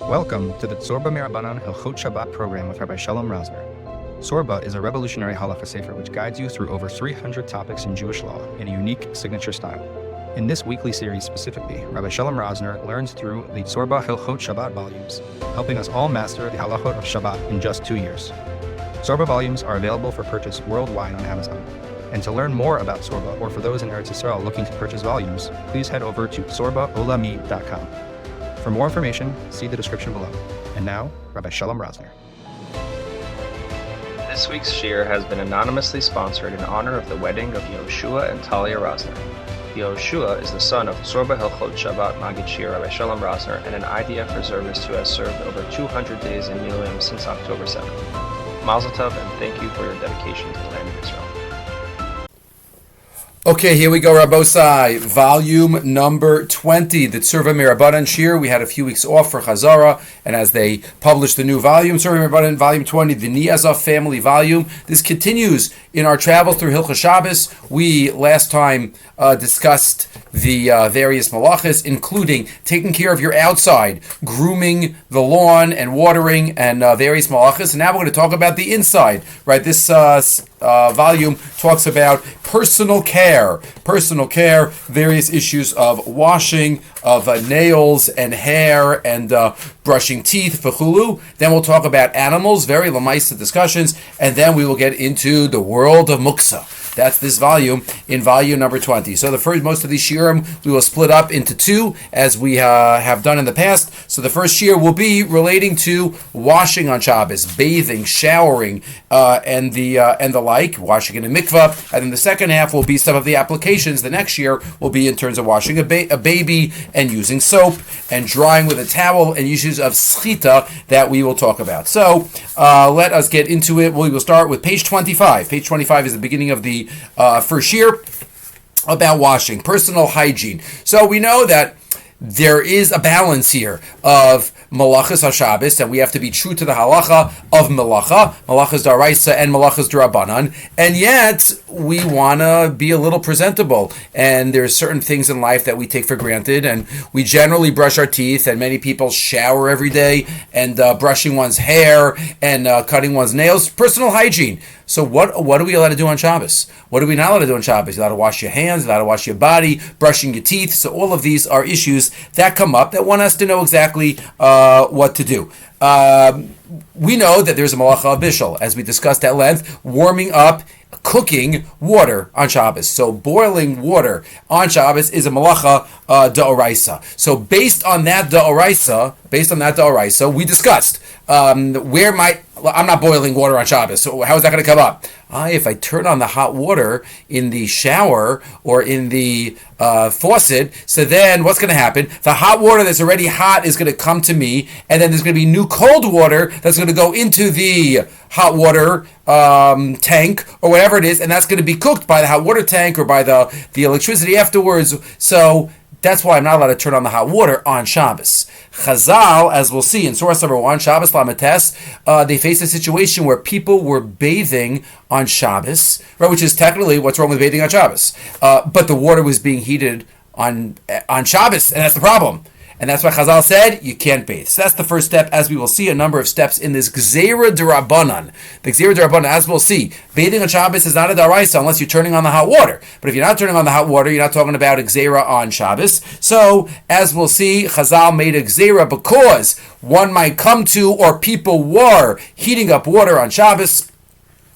Welcome to the Tzurba Hilchot Shabbat Program with Rabbi Shalom Rosner. Tzurba is a revolutionary halacha sefer which guides you through over 300 topics in Jewish law in a unique signature style. In this weekly series specifically, Rabbi Shalom Rosner learns through the Tzurba Hilchot Shabbat volumes, helping us all master the Halachot of Shabbat in just 2 years. Tzurba volumes are available for purchase worldwide on Amazon. And to learn more about Tzurba, or for those in Eretz Yisrael looking to purchase volumes, please head over to tzurbaolami.com. For more information, see the description below. And now, Rabbi Shalom Rosner. This week's Shiur has been anonymously sponsored in honor of the wedding of Yehoshua and Talia Rosner. Yehoshua is the son of Tzurba Hilchot Shabbat maggid Shiur Rabbi Shalom Rosner and an IDF reservist who has served over 200 days in Miluim since October 7th. Mazel tov, and thank you for your dedication to the land of Israel. Okay, here we go, Rabbosai. Volume number 20, the Tzurba Mirabbanan Shiur. We had a few weeks off for Chazara, and as they published the new volume, Tzurba Mirabbanan, Volume 20, the Niazov family volume. This continues in our travel through Hilchot Shabbos. We last time discussed the various malachas, including taking care of your outside, grooming the lawn and watering, and various malachas. And now we're going to talk about the inside, right? This volume talks about personal care, various issues of washing, of nails and hair, and brushing teeth, v'chulu. Then we'll talk about animals, very lamaisa discussions, and then we will get into the world of muksa. That's this volume in volume number 20. So most of these shiurim we will split up into two, as we have done in the past. So the first shiur will be relating to washing on Shabbos, bathing, showering, and the like, washing in a mikvah. And then the second half will be some of the applications. The next shiur will be in terms of washing a baby and using soap and drying with a towel and issues of schita that we will talk about. So let us get into it. We will start with page 25. Page 25 is the beginning of the first shiur about washing, personal hygiene. So we know that there is a balance here of malachas HaShabbos, and we have to be true to the halacha of malachas d'oraisa and malachas d'Rabbanan, and yet we want to be a little presentable, and there's certain things in life that we take for granted, and we generally brush our teeth, and many people shower every day, and brushing one's hair, and cutting one's nails, personal hygiene. So what are we allowed to do on Shabbos? What are we not allowed to do on Shabbos? You're allowed to wash your hands, you're allowed to wash your body, brushing your teeth. So all of these are issues that come up that one has to know exactly what to do. We know that there's a malacha of bishul, as we discussed at length, warming up, cooking water on Shabbos. So boiling water on Shabbos is a malacha d'oraisa. So based on that d'oraisa, we discussed I'm not boiling water on Shabbos. So how is that going to come up? If I turn on the hot water in the shower or in the faucet, so then what's going to happen? The hot water that's already hot is going to come to me, and then there's going to be new cold water that's going to go into the hot water tank or whatever it is, and that's going to be cooked by the hot water tank or by the electricity afterwards. So that's why I'm not allowed to turn on the hot water on Shabbos. Chazal, as we'll see in source number 1, Shabbos Lamates, they faced a situation where people were bathing on Shabbos, right, which is technically what's wrong with bathing on Shabbos. But the water was being heated on Shabbos, and that's the problem. And that's why Chazal said you can't bathe. So that's the first step, as we will see a number of steps in this Gzeira d'Rabbanan. The Gzeira d'Rabbanan, as we'll see, bathing on Shabbos is not a d'oraisa unless you're turning on the hot water. But if you're not turning on the hot water, you're not talking about a Gzeira on Shabbos. So, as we'll see, Chazal made a Gzeira because one might come to, or people were heating up water on Shabbos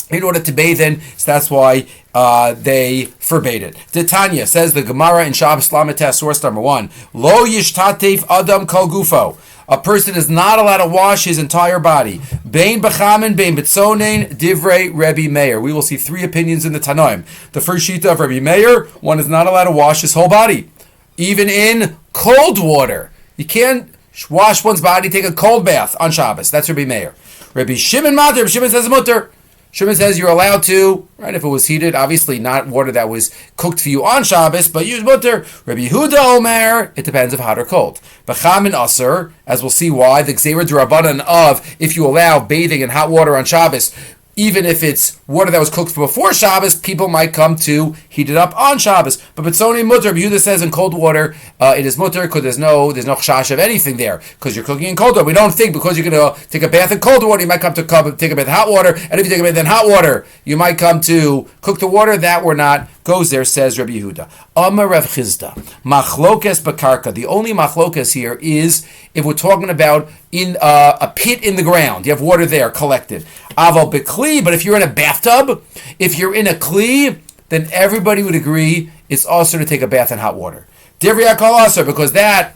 in order to bathe in. So that's why they forbade it. Titania says the Gemara in Shabbos Lamates, source number 1, Lo yishtatef adam kol gufo. A person is not allowed to wash his entire body. Bein b'chamin, bein b'tzonein, divrei Rebbe Meir. We will see 3 opinions in the Tanoim. The first shita of Rebbe Meir, one is not allowed to wash his whole body, even in cold water. You can't wash one's body, take a cold bath on Shabbos. That's Rebbe Meir. Rebbe Shimon Mater, Rebbe Shimon says mutter. Shimon says you're allowed to, right, if it was heated, obviously not water that was cooked for you on Shabbos, but use mutter. Rabbi Yehuda Omer, it depends if hot or cold. B'chamin Aser, as we'll see why, the Gzeira d'Rabbanan of if you allow bathing in hot water on Shabbos, even if it's water that was cooked before Shabbos, people might come to heat it up on Shabbos. But B'tzoni mutter, Yehuda says in cold water, it is mutter because there's no chash of anything there because you're cooking in cold water. We don't think because you're going to take a bath in cold water, you might come to take a bath in hot water, and if you take a bath in hot water, you might come to cook the water. That we're not goes there, says Rabbi Yehuda. Amar Rav Chizda, machlokes bakarka. The only machlokes here is if we're talking about in a pit in the ground. You have water there collected. Aval bekli, but if you're in a bathtub, if you're in a kli, then everybody would agree it's also to take a bath in hot water. Divrei hakol aser, because that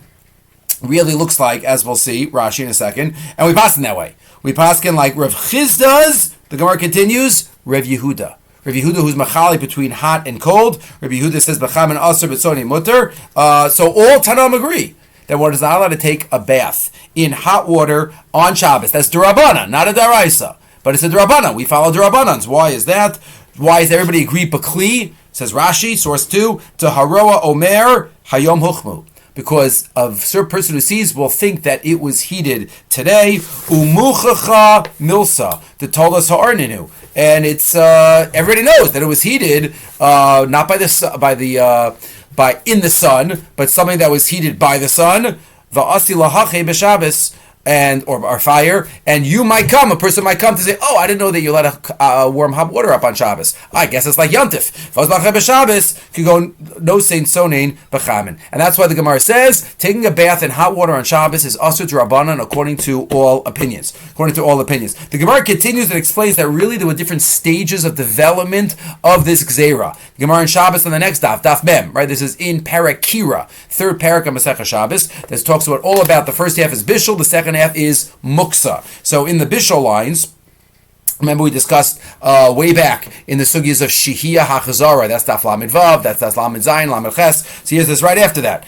really looks like, as we'll see, Rashi in a second, and we pass in that way. We pass in like Rav Chizda's. The Gemara continues. Rav Yehuda. Rav Yehuda, who's machali between hot and cold. Rabbi Yehuda says b'cham and aser b'tzoni mutter. So all Tanam agree that one is not allowed to take a bath in hot water on Shabbos. That's D'Rabbanan, not a Daraisa. But it's a D'Rabbanan. We follow D'Rabbanans. Why is that? Why is everybody agree Bakli? Says Rashi, source 2, to Haroa Omer Hayom Huchmu. Because a certain person who sees will think that it was heated today. Umuchacha Milsa, the Tolas Ha'arninu. And it's everybody knows that it was heated not by in the sun, but something that was heated by the sun. Va'asi lahache b'Shabbos, and or fire, and you might come, a person might come to say, oh, I didn't know that you let warm hot water up on Shabbos. I guess it's like Yantif. Shabbos could go no saint sonain b'chamin. And that's why the Gemara says, taking a bath in hot water on Shabbos is asur d'Rabbanan according to all opinions. The Gemara continues and explains that really there were different stages of development of this gzeira. The Gemara in Shabbos on the next daf mem, right? This is in Parakira, third parak of Masechah Shabbos. This talks about all about the first half is Bishul, the second half is Muksa. So in the Bishul lines, remember we discussed way back in the sugyas of Shihiyah HaChazara. That's Daf Lamed Vav, that's Lamed Zayin, Lamed Ches. So here's this right after that.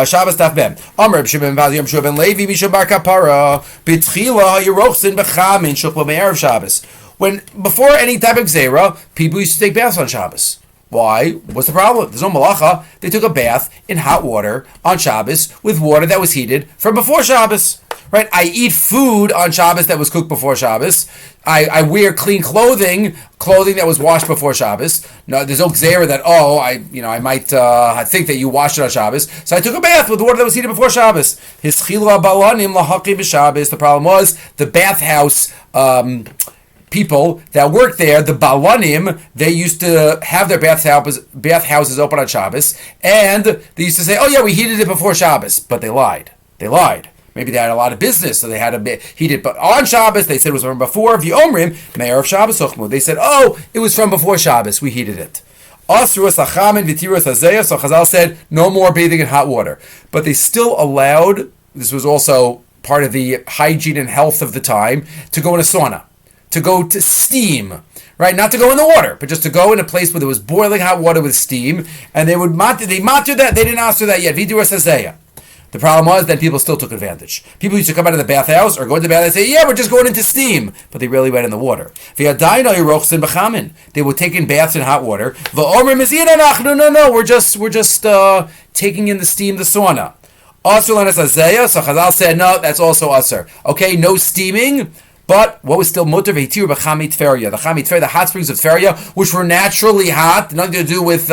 Shabbos Daf Mem. Amr B'Shimon Val Yom Shua Ben Levi Mishum Bar Kapara B'Tchila Yerochsin B'Chamin Shukla Me'erev Shabbos. When before any type of Gzeira, people used to take baths on Shabbos. Why? What's the problem? There's no malacha. They took a bath in hot water on Shabbos with water that was heated from before Shabbos. Right? I eat food on Shabbos that was cooked before Shabbos. I wear clean clothing that was washed before Shabbos. No, there's no gzeira that I might think that you washed it on Shabbos. So I took a bath with water that was heated before Shabbos. Hischila balanim lahaki b'Shabbos. The problem was the bathhouse people that worked there, the balanim, they used to have their bathhouses open on Shabbos, and they used to say, "Oh yeah, we heated it before Shabbos," but they lied. Maybe they had a lot of business, so they had to heat it. But on Shabbos, they said it was from before. V'omrim, Me'er of Shabbos Ochmu. They said, oh, it was from before Shabbos. We heated it. Asruas Achamin V'tirus Hazeya. So Chazal said, no more bathing in hot water. But they still allowed, this was also part of the hygiene and health of the time, to go in a sauna, to go to steam. Right, not to go in the water, but just to go in a place where there was boiling hot water with steam. And they would matter that. They didn't answer that yet. V'tirus Hazeya. The problem was that people still took advantage. People used to come out of the bathhouse or go to the bath and say, yeah, we're just going into steam. But they really went in the water. They were taking baths in hot water. No, we're just taking in the steam, the sauna. So Chazal said, no, that's also usher. Okay, no steaming. But what was still mutter v'hitir b'chamit feria, the hot springs of Feria, which were naturally hot, nothing to do with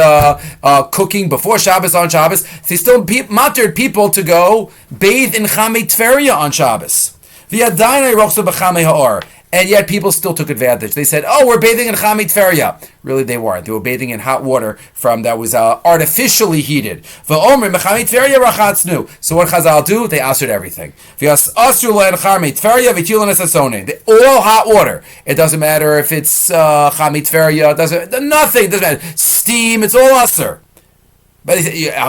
cooking before Shabbos on Shabbos. They still muttered people to go bathe in chamit feria on Shabbos. V'yadayin rochsa b'chamei ha'or. And yet people still took advantage. They said, oh, we're bathing in chamit feria. Really, they weren't. They were bathing in hot water from that was artificially heated. V'omer b'chamit feria rachatznu. So what Chazal do? They answered everything. V'yas'asru le'en chamit feria v'tilan esasonin. All hot water. It doesn't matter if it's chamit feria. Nothing. It doesn't matter. Steam. It's all usher. But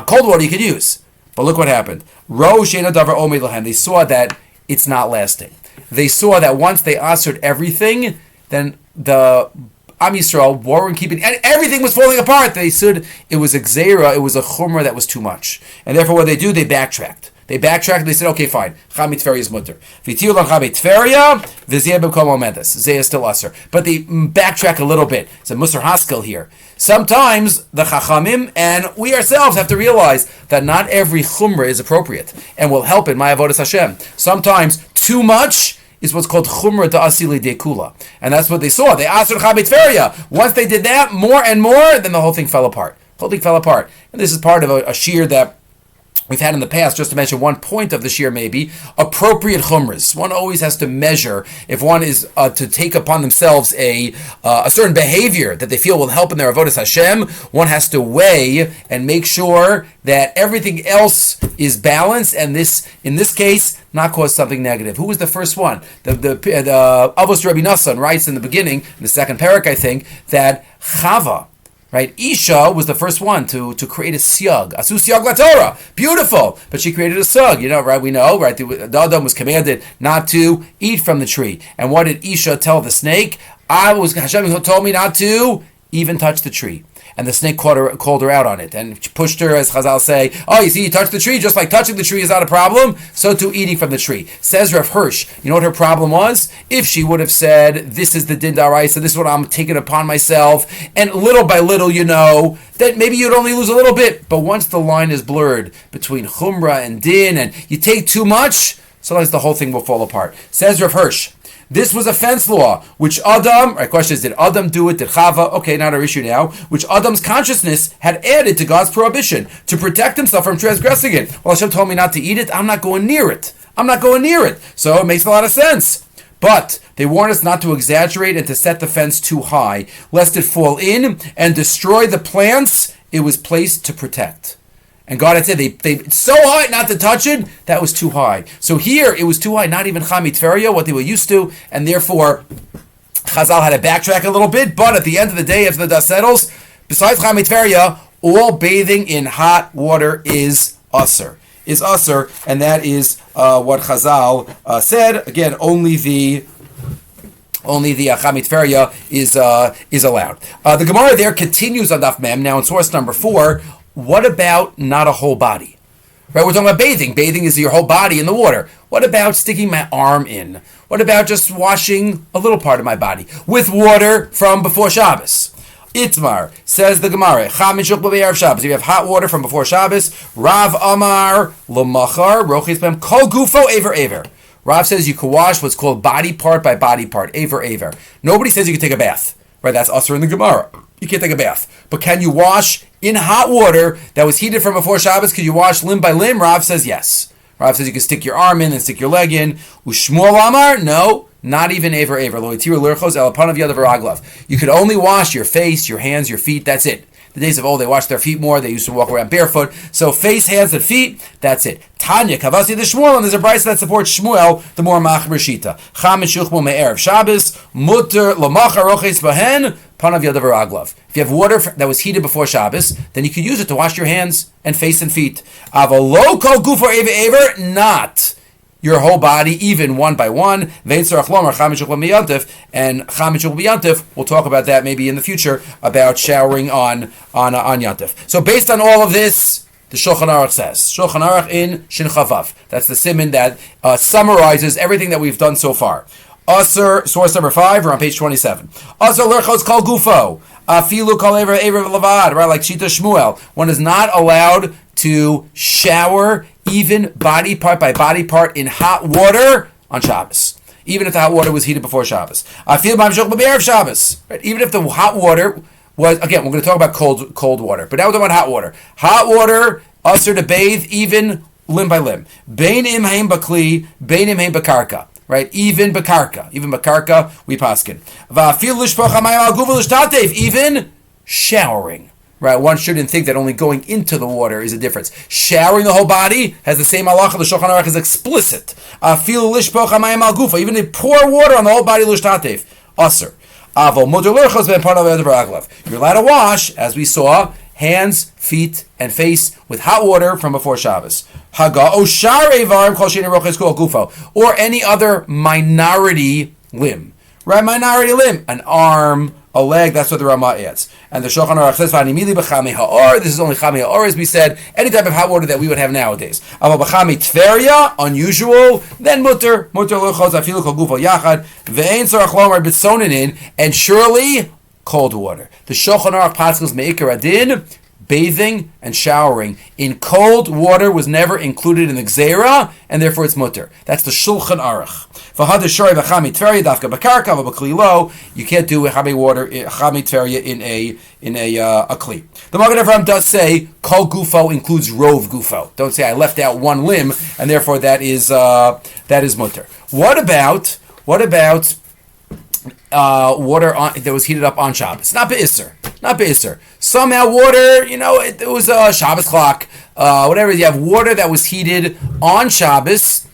cold water you could use. But look what happened. Ro she'ena davar omed lahem. They saw that it's not lasting. They saw that once they answered everything, then the Am Yisrael weren't keeping, and everything was falling apart. They said it was a gzeira, it was a chumrah that was too much. And therefore what they do, they backtracked. They said, okay, fine, chamit feria is mutter. V'tiul on chamit feria, v'zeh b'kom omedes. Zeh is still usher. But they backtrack a little bit. It's a musar haskel here. Sometimes the chachamim and we ourselves have to realize that not every chumrah is appropriate and will help in my avodas Hashem. Sometimes too much is what's called chumra da'asili dekula. And that's what they saw. They asur chamitferia. Once they did that more and more, then the whole thing fell apart. And this is part of a shiur that we've had in the past, just to mention one point of the shiur maybe, appropriate chumras. One always has to measure if one is to take upon themselves a certain behavior that they feel will help in their avodas Hashem. One has to weigh and make sure that everything else is balanced, and this, in this case, not cause something negative. Who was the first one? The Avos Rabbi Nassan writes in the beginning, in the second parak, I think, that Chava, right? Isha was the first one to create a siyag. Asu siyag la Torah. Beautiful. But she created a siyag. Right? We know, right? The Adam was commanded not to eat from the tree. And what did Isha tell the snake? Hashem told me not to even touch the tree. And the snake called her out on it and pushed her, as Chazal say, oh, you see, you touched the tree, just like touching the tree is not a problem, so too eating from the tree. Says Rav Hirsch, you know what her problem was? If she would have said, this is the din d'oraisa, this is what I'm taking upon myself, and little by little, that maybe you'd only lose a little bit. But once the line is blurred between chumrah and din, and you take too much, sometimes the whole thing will fall apart. Says Rav Hirsch, this was a fence law, which Adam, right, question is, did Adam do it? Did Chava? Okay, not our issue now. Which Adam's consciousness had added to God's prohibition to protect himself from transgressing it. Well, Hashem told me not to eat it. I'm not going near it. So it makes a lot of sense. But they warn us not to exaggerate and to set the fence too high, lest it fall in and destroy the plants it was placed to protect. And God had said, they so high not to touch it, that was too high. So here, it was too high, not even chamitferia, what they were used to, and therefore, Chazal had to backtrack a little bit, but at the end of the day, as the dust settles, besides chamitferia, all bathing in hot water is usur, and that is what Chazal said. Again, only the chamitferia is allowed. The Gemara there continues on Daf Mem, now in source number 4. What about not a whole body? Right, we're talking about bathing. Bathing is your whole body in the water. What about sticking my arm in? What about just washing a little part of my body with water from before Shabbos? Itmar, says the Gemara, Shabbos. You have hot water from before Shabbos. Rav Amar L'machar Rochis Bem Kol Gufo Aver Aver. Rav says you can wash what's called body part by body part, Aver Aver. Nobody says you can take a bath. Right, that's usur in the Gemara. You can't take a bath. But can you wash in hot water that was heated from before Shabbos? Could you wash limb by limb? Rav says yes. Rav says you can stick your arm in and stick your leg in. Ushmuel Amar? No, not even Aver Aver. Lo itiru lirchos el apanav yadav v'raglav. You could only wash your face, your hands, your feet. That's it. The days of old, they washed their feet more. They used to walk around barefoot. So face, hands, and feet, that's it. Tanya, Kavasi the Shmuel, and there's a brayso that supports Shmuel, the more machmer shita. Cham shuchmo me'erev Shabbos, mutter l'machar roches bahen, panav yadav v'raglav. If you have water that was heated before Shabbos, then you can use it to wash your hands and face and feet. Avalo kol gufo aver aver, not your whole body, even one by one. And Chamish we'll talk about that maybe in the future, about showering on Yantif. So based on all of this, the Shulchan Aruch says, Shulchan Aruch in Shin Chavav. That's the siman that summarizes everything that we've done so far. Usur, source number 5, we're on page 27. Usur lerchos kol gufo, afilu kol ever levad, right, like Shita Shmuel. One is not allowed to shower even body part by body part in hot water on Shabbos, even if the hot water was heated before Shabbos. Shabbos, right? Even if the hot water was, again, we're going to talk about cold water, but now we're talking about hot water. Hot water, usur to bathe even limb by limb. Bein im haim bakli, bein im haim bakarka. Right, even bakarka, we paskin. Even showering. Right, one shouldn't think that only going into the water is a difference. Showering the whole body has the same halacha. The Shulchan Aruch is explicit. Even to pour water on the whole body, l'shtatev, usur. You're allowed to wash, as we saw, hands, feet, and face with hot water from before Shabbos. Or any other minority limb. Right, minority limb, an arm, a leg, that's what the Ramah adds. And the Shulchan Aruch says, this is only chami ha'or, as we said, any type of hot water that we would have nowadays. Unusual, then mutter luchos, afilu kol gufo yachad, ve'ein tzarach lomar bitzonin in, and surely cold water. The Shulchan Aruch paschals me'ikar adin, bathing and showering in cold water was never included in the Gzeira, and therefore it's mutter. That's the Shulchan Aruch. You can't do chami water, chami tveria in a kli. The Maggid Avraham does say kol gufo includes rov gufo. Don't say I left out one limb, and therefore that is mutter. What about water that was heated up on Shabbos? Not be'isser. Somehow water, it was a Shabbos clock, whatever. You have water that was heated on Shabbos.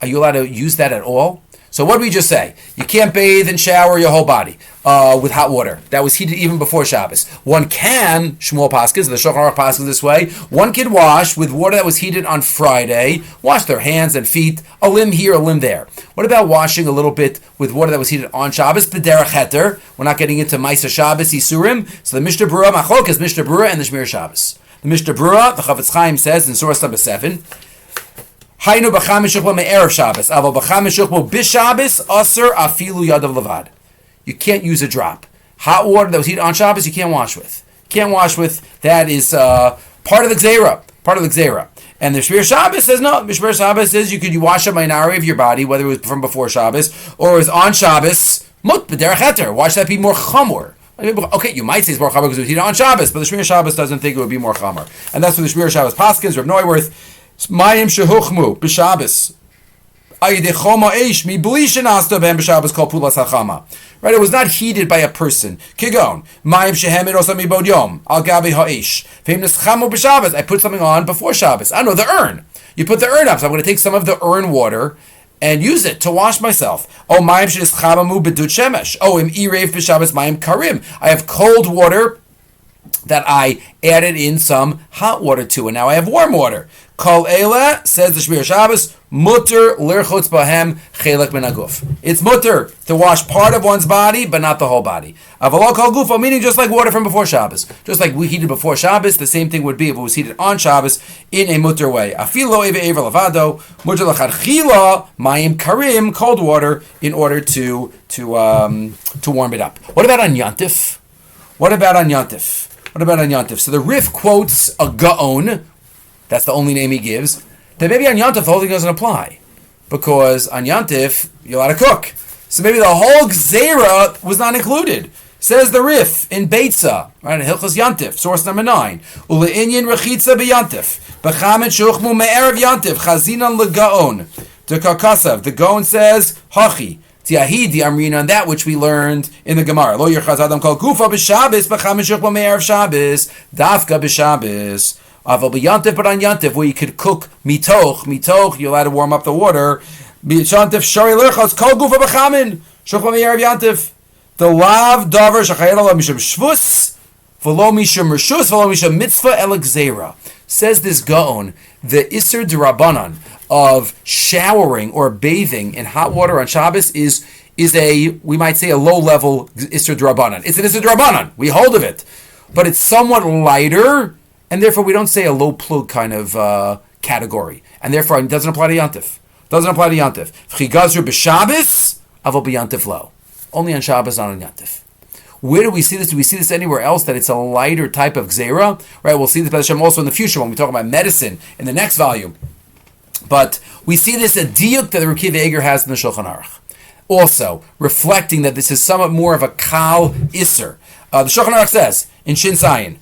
Are you allowed to use that at all? So what did we just say? You can't bathe and shower your whole body with hot water that was heated even before Shabbos. One can, Shmuel Paskins, the Shulchan Aruch Paskins this way, one can wash with water that was heated on Friday, wash their hands and feet, a limb here, a limb there. What about washing a little bit with water that was heated on Shabbos? B'derech heter. We're not getting into Ma'aser Shabbos, Isurim. So the Mishnah Berurah, Machlok is Mishnah Berurah and the Shmir Shabbos. The Mishnah Berurah, the Chavetz Chaim says in source number 7, Haynu b'cham mishukbo me'erev Shabbos, aval b'cham mishukbo b'Shabbos, aser afilu yadav levad. You can't use a drop. Hot water that was heated on Shabbos, you can't wash with. That is part of the Gzeira. And the Shmir Shabbos says no. The Shmir Shabbos says you could wash a minority of your body, whether it was from before Shabbos or it was on Shabbos. Mut b'derech heter. Why should that be more chamor? Okay, you might say it's more chamor because it was heated on Shabbos, but the Shmir Shabbos doesn't think it would be more chamor. And that's what the Shmir Shabbos Paskins, Reb Neuwirth, Mayim shehuchmu b'Shabbos. Right, it was not heated by a person. Kigon, I put something on before Shabbos. I know the urn. You put the urn up, so I'm going to take some of the urn water and use it to wash myself. Oh, I have cold water that I added in some hot water to, and now I have warm water. Kol Eila, says the Shmir Shabbos, mutter lirchutz bahem chelek min haguf. It's mutter to wash part of one's body, but not the whole body. Avalok kol gufo, meaning just like water from before Shabbos. Just like we heated before Shabbos, the same thing would be if it was heated on Shabbos in a mutter way. Afilo eve ever lavado, mutter lachadchila, mayim karim, cold water, in order to warm it up. What about on Yantif? So the Rif quotes a Gaon, that's the only name he gives, that maybe on Yantif the whole thing doesn't apply. Because on Yantif, you're allowed to cook. So maybe the whole Gzeira was not included. Says the Rif in Beitza, right, in Hilchos Yantif, source number 9. Ule'inyin rechitza beyantif, b'chamet shuchmu me'erev Yantif, chazinan le'gaon. To Karkasav, the Gaon says, hachi. Tiahidi amrin on that which we learned in the Gemara. Lo yerchaz adam kol gufa b'Shabbos b'cham mishukba me'erev Shabbos dafka b'Shabbos. Aval b'yantif, but on yantif where you could cook mitoch, you're allowed to warm up the water. B'yantif shari lerchaz kol gufa b'chamin shukba me'erev yantif. The lav davar shachayel ala mishum shvus v'lo mishum reshus v'lo mishum mitzvah el gzeira. Says this Gaon, the Isser d'Rabbanan of showering or bathing in hot water on Shabbos is a, we might say, a low-level Isser d'Rabbanan. It's an Isser d'Rabbanan. We hold of it. But it's somewhat lighter, and therefore we don't say a low-plug kind of category. And therefore it doesn't apply to Yantif. V'chigazru b'Shabbos, avol b'Yantif lo. Only on Shabbos, not on Yantif. Where do we see this? Do we see this anywhere else that it's a lighter type of Gzeira? Right, we'll see this also in the future when we talk about medicine in the next volume. But we see this a diuk that the Reb Kiva Eger has in the Shulchan Aruch. Also, reflecting that this is somewhat more of a Kal Isser. The Shulchan Aruch says, in Shin Zayin,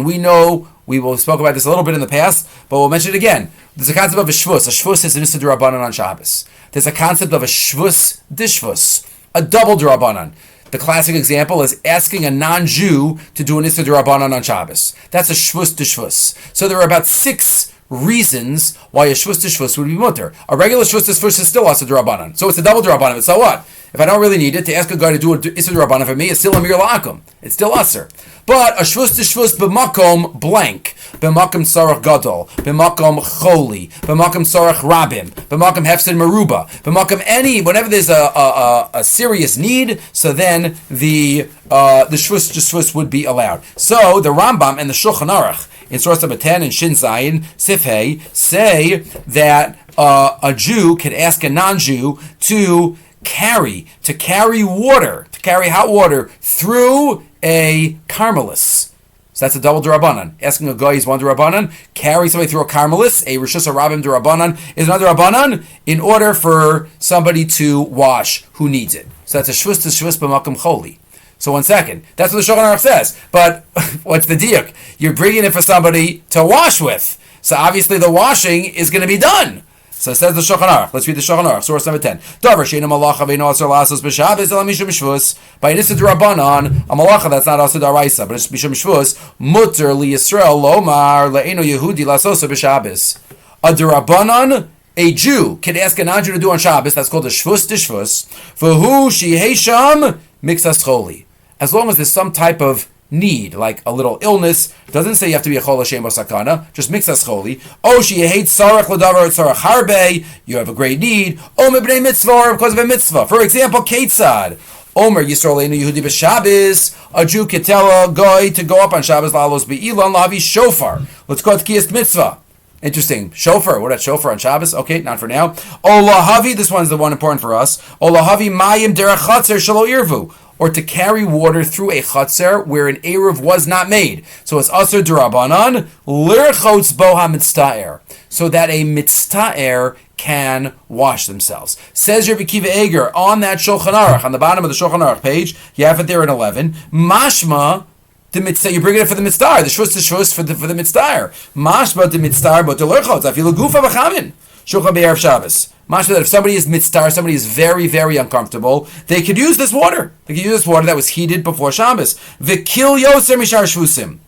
we know, we spoke about this a little bit in the past, but we'll mention it again. There's a concept of a Shvus. A Shvus is an Isser d'Rabbanan on Shabbos. There's a concept of a Shvus Dishvus, a double d'Rabbanan. The classic example is asking a non-Jew to do an Isser d'Rabbanan on Shabbos. That's a Shvus Dishvus. So there are about 6 reasons why a Shvus Dishvus would be mutter. A regular Shvus Dishvus is still Isser d'Rabbanan. So it's a double d'Rabbanan, but so what? If I don't really need it, to ask a guy to do an Isser d'Rabbanan for me, it's still a Mir La'akum. It's still Isser. But a Shvus Dishvus b'makom blank, b'makom Sarach Gadol, b'makom Choli, b'makom Sarach Rabim, b'makom Hefsid Meruba, b'makom any, whenever there's a serious need, so then the Shvus Dishvus would be allowed. So the Rambam and the Shulchan Aruch in source number 10 and Shin Zayin, Sifhei, say that a Jew can ask a non-Jew to carry hot water through a carmelis. So So that's a double Durabanan. Asking a guy is one Durabanan. Carry somebody through a Carmelis, a Rishus Harabim Durabanan, is another Durabanan in order for somebody to wash who needs it. So that's a Shvus to Shvus b'makom choli. So 1 second. That's what the Shulchan Aruch says. But what's the diuk? You're bringing it for somebody to wash with. So obviously the washing is going to be done. So it says the Shulchan Aruch. Let's read the Shulchan Aruch, source number 10. Davar she'eino malacha ve'eino asur la'asos b'Shabbos ela mishum shvus. By nisud Rabbanan, a malacha that's not asur d'oraisa, but it's mishum shvus. Mutter li Yisrael lomar le'eino Yehudi la'asos b'Shabbos. A d'Rabbanan, a Jew can ask a non-Jew to do on Shabbos. That's called a shvus d'shvus. V'hu shehei sham mixas choli. As long as there's some type of need, like a little illness, doesn't say you have to be a chol Hashem or sakana, just mixas choli. Oh, she hates sarach l'davar sarach harbe, you have a great need. Oh, mebnei mitzvah, or because of a mitzvah. For example, Ketzad. Omer Yisrael Einu Yehudi b'Shabbos, a Jew could tell a guy to go up on Shabbos la'alos be'ilan la'avi shofar. Let's call it kiyas mitzvah. Interesting. Shofar. What about shofar on Shabbos? Okay, not for now. Olahavi, this one's the one important for us. Olahavi mayim derech chatzer shelo irvu. Or to carry water through a chatzer where an eruv was not made. So it's asur d'Rabbanan, lirchotz bo ha-mitzta'er. So that a mitzta'er can wash themselves. Says Rabbi Kiva Eger on that Shulchan Aruch, on the bottom of the Shulchan Aruch page, you have it there in 11, mashma, the mitzvah, you're bringing it for the mitzvah, the shvus for the mitzvah. Mashma the mitzvah, but the lirchotz, afilu gufa b'chamin. Shulchan be'erev Shabbos. Mashma that if somebody is mitzvah, somebody is very, very uncomfortable, they could use this water. They could use this water that was heated before Shabbos. V'kil yoser mishar shvusim.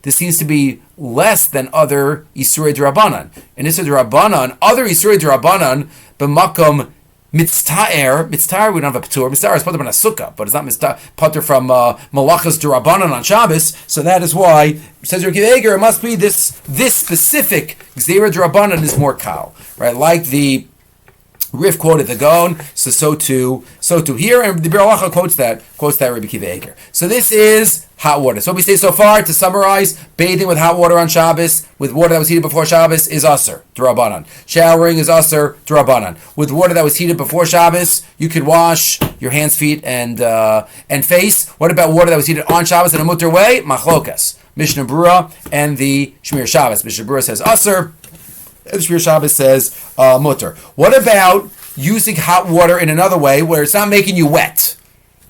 This seems to be less than other Isurei D'Rabbanan. In Isurei D'Rabbanan, other Isurei D'Rabbanan, b'makom mitzta'er, we don't have a patur, mitzta'er is patur on a sukkah, but it's not patur from malachas D'Rabbanan on Shabbos, so that is why, says Rabbi Eger, it must be this specific Gzeira D'Rabbanan is more kal, right? Like the Rif quoted the Gaon, so too here, and the Bir Halacha quotes that Rabbi Kiva Eger. So this is hot water. So what we say so far, to summarize, bathing with hot water on Shabbos, with water that was heated before Shabbos, is asur, d'Rabbanan. Showering is asur, d'Rabbanan. With water that was heated before Shabbos, you could wash your hands, feet, and face. What about water that was heated on Shabbos in a mutter way? Machlokas. Mishnah Berurah and the Shmir Shabbos. Mishnah Berurah says asur, and the Shmir Shabbos says mutter. What about using hot water in another way where it's not making you wet?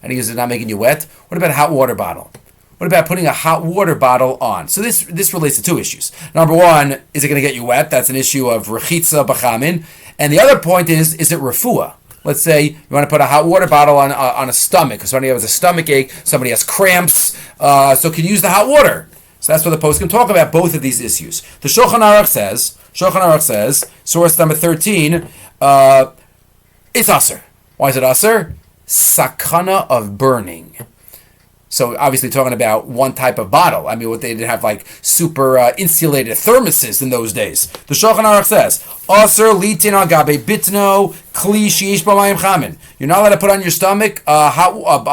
And he uses it not making you wet. What about a hot water bottle? What about putting a hot water bottle on? So this relates to two issues. Number one, is it going to get you wet? That's an issue of rechitza b'chamin. And the other point is it refuah? Let's say you want to put a hot water bottle on a stomach, because somebody has a stomach ache, somebody has cramps, so can you use the hot water? So that's what the post can talk about both of these issues. The Shulchan Aruch says, source number 13, it's asur. Why is it asur? Sakana of burning. So obviously talking about one type of bottle. I mean, what they did have like super insulated thermoses in those days. The Shulchan Aruch says, "Aser litin al gabe bitno kli sheish b'mayim chamin." You're not allowed to put on your stomach a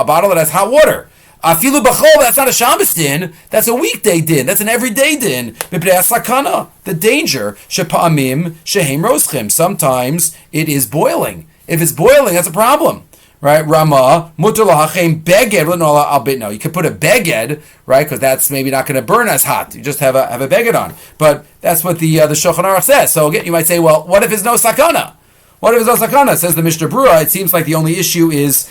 bottle that has hot water. Afilu b'chol, that's not a Shabbos din. That's a weekday din. That's an everyday din. Mipnei sakana, the danger. Shepa'amim shehem roschim. Sometimes it is boiling. If it's boiling, that's a problem. Right, Rama mutar lahachem beged. No, you could put a beged, right, because that's maybe not going to burn as hot. You just have a beged on. But that's what the Shulchan Aruch says. So again, you might say, well, what if it's no sakana? What if it's no sakana? Says the Mishnah Berurah. It seems like the only issue is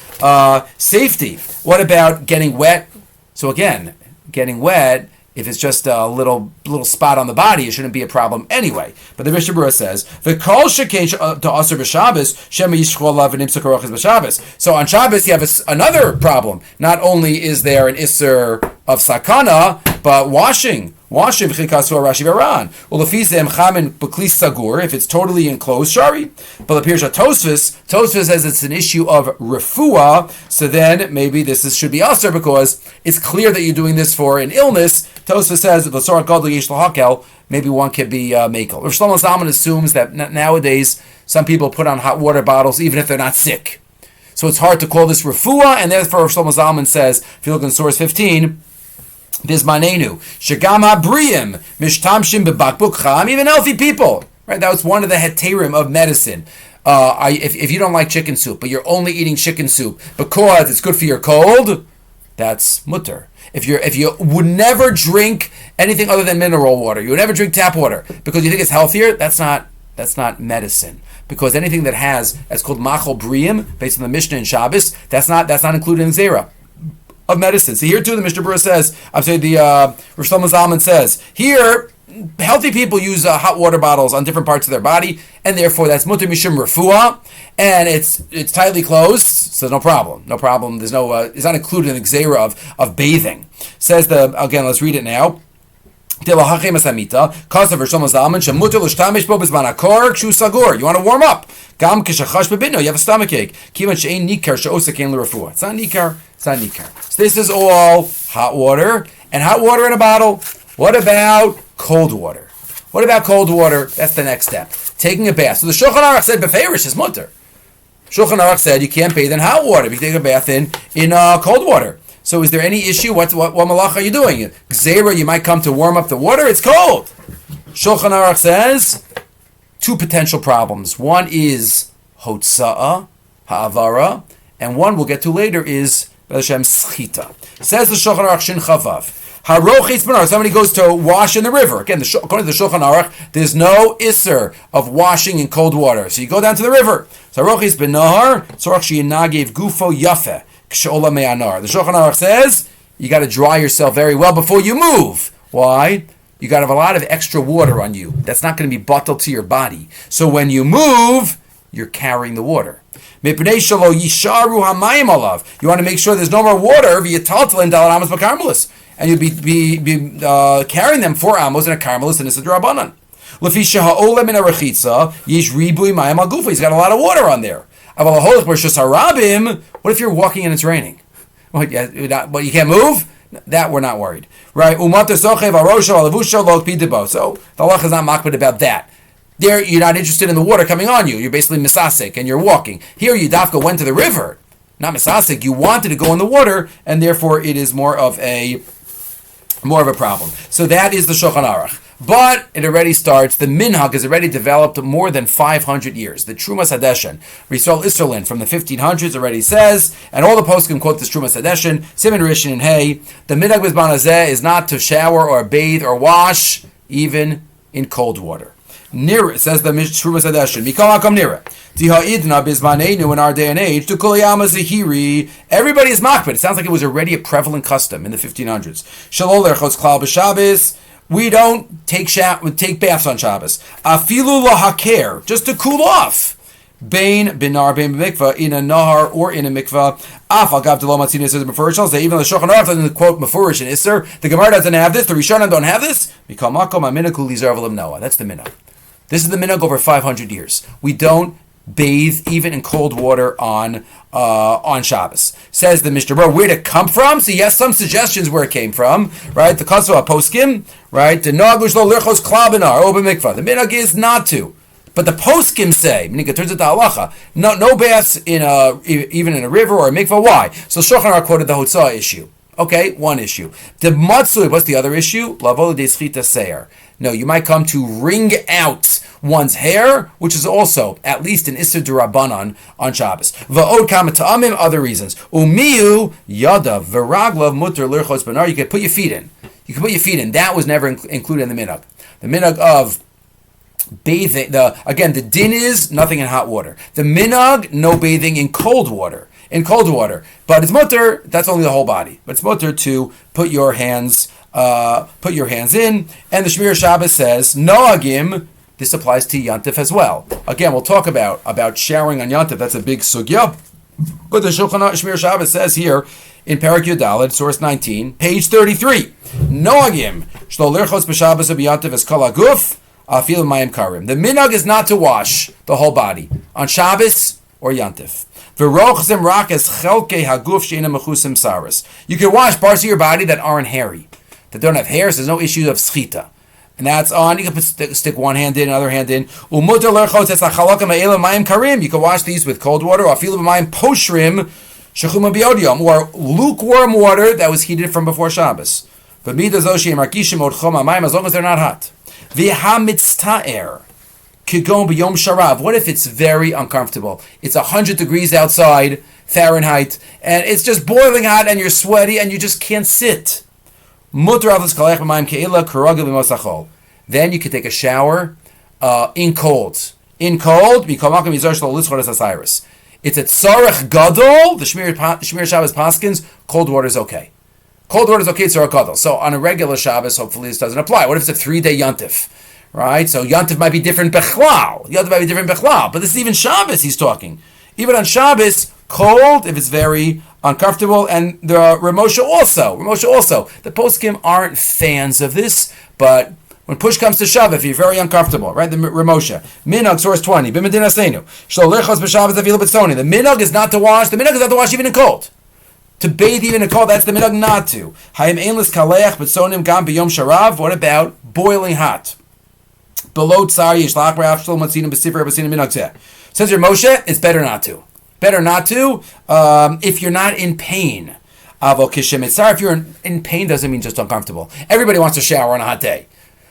safety. What about getting wet? So again, getting wet. If it's just a little spot on the body, it shouldn't be a problem anyway. But the Mishnah Berurah says, "V'kol shekei to asur b'Shabbos shema yishchol lav v'nimtzak arochas b'Shabbos." So on Shabbos you have another problem. Not only is there an isur of sakana, but washing. Washing v'chikasu Rashi v'Ran. Well, if it's totally enclosed, shari. But appears at Tosfos says it's an issue of refuah. So then maybe this should be asur because it's clear that you're doing this for an illness. Tosfos says maybe one could be makel. Rav Shlomo Zalman assumes that nowadays some people put on hot water bottles even if they're not sick. So it's hard to call this refuah, and therefore Rav Shlomo Zalman says, if you look in source 15. Bizmanenu, Shagama Briim, Mishtamshim Bebakbuk Cham, even healthy people. Right? That was one of the heterim of medicine. If you don't like chicken soup, but you're only eating chicken soup because it's good for your cold, that's mutter. If you would never drink anything other than mineral water, you would never drink tap water because you think it's healthier, that's not medicine. Because anything that has, that's called machol briim, based on the Mishnah and Shabbos, that's not included in zera of medicine. So here too, the Mishnah Berurah says, Rav Shlomo Zalman says, here, healthy people use hot water bottles on different parts of their body, and therefore that's mutter mishum refuah, and it's tightly closed, so no problem. There's no, it's not included in the zera of bathing. Says again, let's read it now. You want to warm up. You have a stomach ache. It's not nikar. So this is all hot water, and hot water in a bottle. What about cold water? That's the next step. Taking a bath. So the Shulchan Aruch said beferish is mutter. Shulchan Aruch said you can't bathe in hot water. You can take a bath in cold water. So is there any issue? What malach are you doing? Gzeira, you might come to warm up the water. It's cold. Shulchan Aruch says two potential problems. One is hotza'a, ha'avara, and one we'll get to later is Hashem schita. Says the Shulchan Aruch Shin Chavav. Harochis benar. Somebody goes to wash in the river. Again, according to the Shulchan Aruch, there's no isser of washing in cold water. So you go down to the river. So harochis benar. Tzorach she'inagev gufo yafeh. The Shulchan Aruch says you got to dry yourself very well before you move. Why? You got to have a lot of extra water on you. That's not going to be bottled to your body. So when you move, you're carrying the water. You want to make sure there's no more water and you'll be carrying them 4 amos in a carmelis and a drabanan. He's got a lot of water on there. What if you're walking and it's raining? What, you can't move? That we're not worried. Right? So the halach is not makbid about that. There, you're not interested in the water coming on you. You're basically misasik and you're walking. Here, you dafka went to the river. Not misasik. You wanted to go in the water, and therefore it is more of a problem. So that is the Shulchan Aruch. But it already starts, the minhag has already developed more than 500 years. The Trumas Hadeshen, Risol Isserlin from the 1500s already says, and all the poskim quote this Trumas Hadeshen, Simon Rishon and Hay, the minhag b'zman hazeh is not to shower or bathe or wash, even in cold water. Nira, says the Trumas Hadeshen, Mikol Hakom Nira, Diha'idna b'zmaneinu in our day and age, to Kol Yama Zehiri, everybody is makbid. It sounds like it was already a prevalent custom in the 1500s. Shalol Lerchos Klal B'Shabbos, we don't take baths on Shabbos. Afilu lahaker, just to cool off. Bain binar bain mikvah, in a nahar or in a mikvah. Af agav delo matzin iser mefurish. I'll say even the Shulchan Aruch doesn't quote mefurish and iser. The Gemara doesn't have this. The Rishonim don't have this. Mikal makom aminah kuli zervalim noah. That's the minhag. This is the minhag over 500 years. We don't bathe even in cold water on Shabbos. Says the Mishnah Berurah, where did it come from? So he has some suggestions where it came from, right? The Kasva Poskim, right? The Nagush lo lirchos klabinar, oba mikvah. The minhag is not to. But the poskim say, meaning it turns into halacha, no baths even in a river or a mikvah. Why? So Shulchan Aruch quoted the Hotzah issue. Okay, one issue. The matzui, what's the other issue? Lavola de schita seir. No, you might come to wring out one's hair, which is also at least an Isser D'Rabbanan on Shabbos. Va'od kama ta'amim, other reasons. Umiyu yada v'raglav mutter lirchos benar. You can put your feet in. That was never included in the minhag. The minhag of bathing, the din is nothing in hot water. The minhag, no bathing in cold water. But it's mutter, that's only the whole body. But it's mutter to put your hands in. And the Shmir Shabbos says, noagim, this applies to Yantif as well. Again, we'll talk about showering on Yantif. That's a big sugya. But the Shmir Shabbos says here in Parak Yudalid, source 19, page 33, noagim, shlo lirchos b'Shabbos b'Yantif es kol haguf, afil mayim karim. The minhag is not to wash the whole body on Shabbos or Yantif. You can wash parts of your body that aren't hairy, that don't have hairs. There's no issue of schita. And that's on. You can stick one hand in, another hand in. You can wash these with cold water, or lukewarm water that was heated from before Shabbos. As long as they're not hot. What if it's very uncomfortable? It's 100 degrees outside, Fahrenheit, and it's just boiling hot and you're sweaty and you just can't sit. Mutar avos kalech b'mayim ke'ila kuragil b'mosachol. Then you can take a shower in cold. In cold, it's a tzarech gadol. The Shmir Shabbos paskins, cold water is okay. Cold water is okay, tzarech gadol. So on a regular Shabbos, hopefully this doesn't apply. What if it's a 3-day yontif? Right? So yontif might be different bechlal. But this is even Shabbos he's talking. Even on Shabbos, cold if it's very uncomfortable, and the Ramosha also. The poskim aren't fans of this, but when push comes to shove, if you're very uncomfortable, right? The Ramosha. Minhag, source 20. B'medin Asenu. Shlo lechos b'Shabbos afilu b'tzoni. The minhag is not to wash. The minhag is not to wash even in cold. To bathe even in cold, that's the minhag not to. Hayim einlis kaleach b'tzonim gam b'yom sharav. What about boiling hot? Below tzar yishlach ra'af shlo matzinim b'sifra b'sinim minhag zeh. Says your Moshe, it's better not to. Better not to if you're not in pain. If you're in pain, doesn't mean just uncomfortable. Everybody wants to shower on a hot day.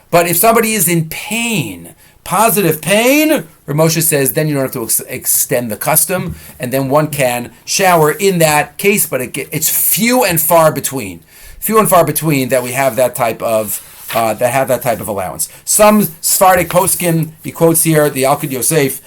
But if somebody is in pain, positive pain, Ramosha says, then you don't have to extend the custom, and then one can shower in that case, but it's few and far between. That we have that type of allowance. Some Sephardic poskim, he quotes here the Alkid Yosef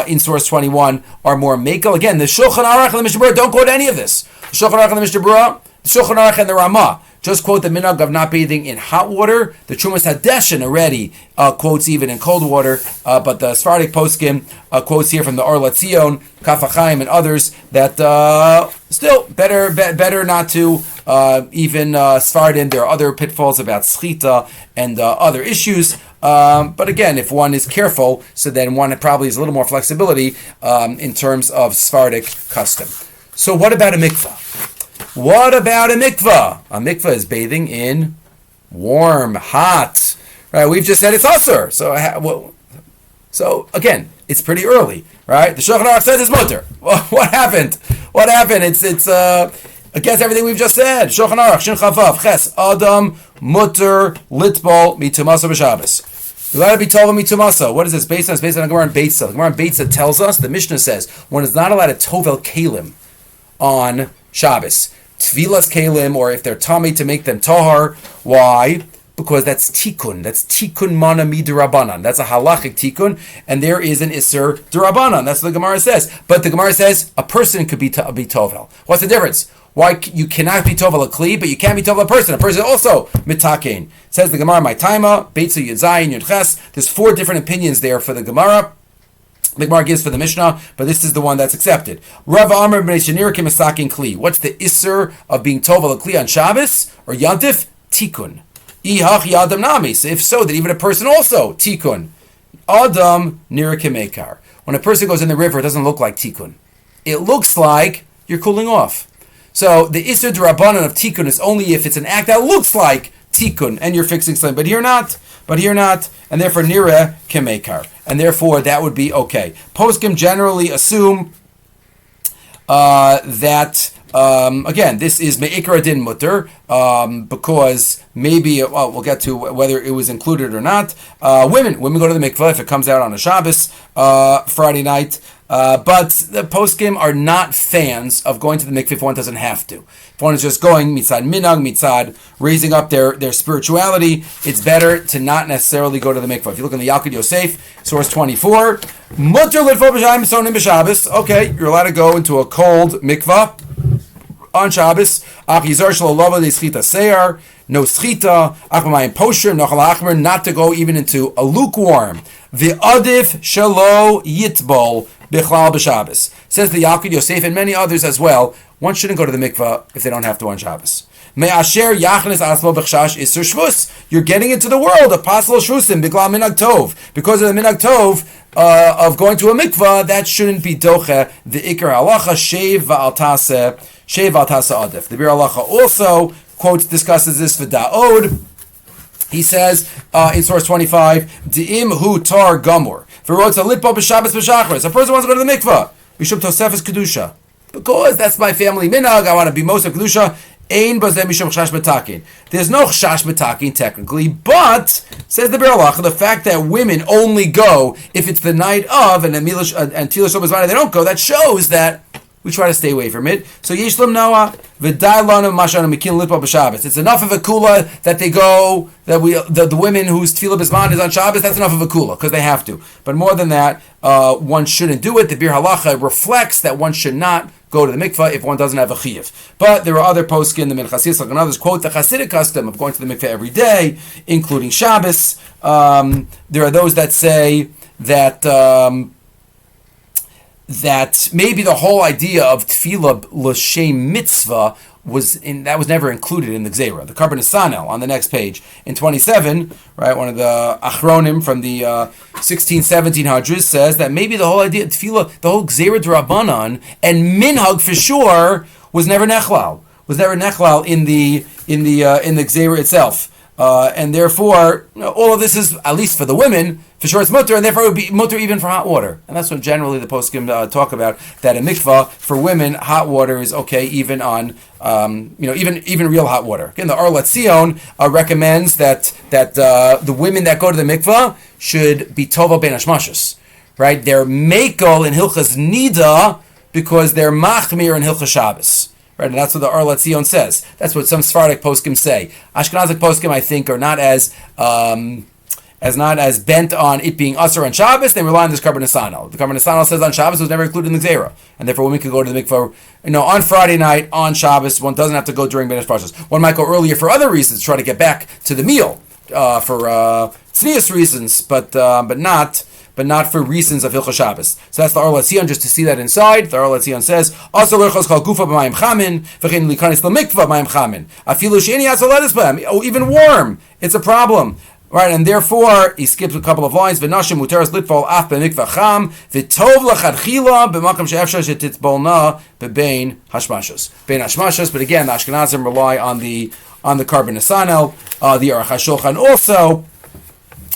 in source 21, are more makel. Again, the Shulchan Aruch and the Mishnah Berurah don't quote any of this. The Shulchan Aruch and the Mishnah Berurah, the Shulchan Aruch and the Ramah just quote the minhag of not bathing in hot water. The Trumas Hadeshin already quotes even in cold water, but the Sephardic poskim quotes here from the Or Latzion, Kaf HaChaim, and others that still better not to. Even Sephardim, there are other pitfalls about schita and other issues. But again, if one is careful, so then one probably has a little more flexibility in terms of Sephardic custom. So what about a mikvah? What about a mikvah? A mikvah is bathing in warm, hot. Right? We've just said it's usur. So again, it's pretty early, right? The Shulchan Aruch says it's mutter. Well, what happened? It's against everything we've just said. Shulchan Aruch, Shin Chavav, Ches, Adam, mutter, litbol, mitumasa b'Shabbos. You're allowed to be told mitumasa. What is this based on? It's based on Gemara and Beitza. The Gemara and Beitza tells us, the Mishnah says, one is not allowed to tovel kalim on Shabbos. Tvilas kalim, or if they're tummy, to make them tahar. Why? Because that's tikkun. That's tikkun mana midirabanan. That's a halachic tikkun, and there is an isser dirabanan. That's what the Gemara says. But the Gemara says a person could be tovel. What's the difference? Why you cannot be tovel a kli, but you can be tovel a person? A person also mitakein. Says the Gemara, my taima, beitzu yudzayin yudches. There's 4 different opinions there for the Gemara. The Gemara gives for the Mishnah, but this is the one that's accepted. Rav Amr b'nei Shenir k'misakin kli. What's the isser of being tovel a kli on Shabbos or Yantif? Tikkun. Ihach yadam nami. So if so, that even a person also tikkun. Adam nira k'meikar. When a person goes in the river, it doesn't look like tikkun. It looks like you're cooling off. So the isser d'rabbanan of tikkun is only if it's an act that looks like tikkun and you're fixing something, but here not, and therefore nira k'meikar. And therefore, that would be okay. Poskim generally assume that, again, this is me'ikar din mutter, because maybe, we'll get to whether it was included or not. Women go to the mikvah if it comes out on a Shabbos, Friday night. But the poskim are not fans of going to the mikvah if one doesn't have to. If one is just going mitzad minhag, mitzad raising up their spirituality, it's better to not necessarily go to the mikvah. If you look in the Yalkut Yosef, source 24, mutter lidfol b'shayim sonim b'Shabbos. Okay, you're allowed to go into a cold mikvah on Shabbos. Ach yizar shelo lava de schita seir, no schita. Ach b'mayim posher, no chalachmer, not to go even into a lukewarm. V'adif shelo yitbol bichlal b'Shabbos. Says the Yalkut Yosef and many others as well. One shouldn't go to the mikvah if they don't have to on Shabbos. Me'asher yachnes asmo b'chshash isur shvus. You're getting into the world of pasal shvusim b'glal minhag tov. Because of the minhag tov of going to a mikvah, that shouldn't be doche the ikar halacha sheiv v'al taseh adif. The Bir halacha also discusses this for Da'od. He says in source 25, Di'im hu tar gamur. A person wants to go to the mikvah. Mishum tosefes kedusha. Because that's my family minhag, I want to be most of kedusha. Ein bazeh mishum chash b'takin. There's no chash b'takin technically, but says the Bir halacha, the fact that women only go if it's the night of and Tila Shobas they don't go, that shows that we try to stay away from it. So Yishlam Noah, V'dailanu Mashanu Mekin Litpa b'Shabbos. It's enough of a kula that they go, that the women whose tefillah bisman is on Shabbos, that's enough of a kula, because they have to. But more than that, one shouldn't do it. The Bir Halacha reflects that one should not go to the mikvah if one doesn't have a chiyuv. But there are other poskim, the Minchas and others quote the Hasidic custom of going to the mikvah every day, including Shabbos. There are those that say that that maybe the whole idea of tefillah l'shem mitzvah was never included in the Gzeira. The Karban Nesanel on the next page in 27, right? One of the Achronim from the 16-1700s says that maybe the whole idea of tefillah, the whole Gzeira d'Rabbanan and minhag for sure was never nechlal in the Gzeira itself. And therefore, all of this is, at least for the women, for sure it's mutter, and therefore it would be mutter even for hot water. And that's what generally the poskim talk about, that in mikvah, for women, hot water is okay even on, even real hot water. Again, the Arla Tzion recommends that the women that go to the mikvah should be tova ben hashmashos, right? They're mekel in Hilchas Nida because they're machmir in Hilchas Shabbos. Right, and that's what the Arla Tzion says. That's what some Sephardic poskim say. Ashkenazic poskim, I think, are not as bent on it being usher on Shabbos. They rely on this Karban Nesanel. The Karban Nesanel says on Shabbos it was never included in the Gzeira, and therefore women could go to the mikvah, on Friday night on Shabbos. One doesn't have to go during Benesh Parshas. One might go earlier for other reasons, try to get back to the meal for tznius reasons, but not for reasons of Hilchos Shabbos. So that's the Arla Tzion, just to see that inside. The Arla Tzion says, also l'chos kol gufa b'mayim chamin, v'chein l'kanis l'mikvah b'mayim chamin. Afilu she'eni asoledes b'hem. Oh, even warm, it's a problem. Right, and therefore, he skips a couple of lines, v'nashim muteras litfol af b'mikvah cham, v'tov l'chadchila b'makam she'efshar she'titzbolna b'bein hashmashos. Bein hashmashos, but again, the Ashkenazim rely on the Karban Nesanel. The Aruch HaShulchan also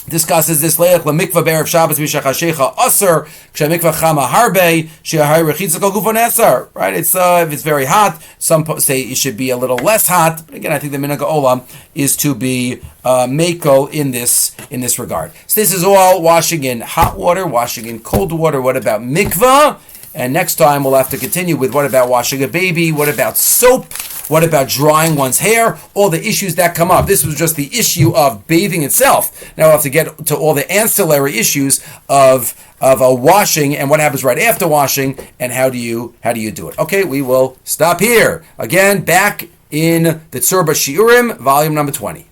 discusses this leich lemikvah be'erev Shabbos mishachashecha aser kshamikvah chama harbe she'ahai rechitza kol gufon eser. Right? It's if it's very hot, some say it should be a little less hot. But again, I think the minhag olam is to be mako in this regard. So this is all washing in hot water, washing in cold water. What about mikvah? And next time we'll have to continue with what about washing a baby? What about soap? What about drying one's hair? All the issues that come up. This was just the issue of bathing itself. Now we'll have to get to all the ancillary issues of a washing and what happens right after washing and how do you do it. Okay, we will stop here. Again, back in the Tzurba Shiurim, volume number 20.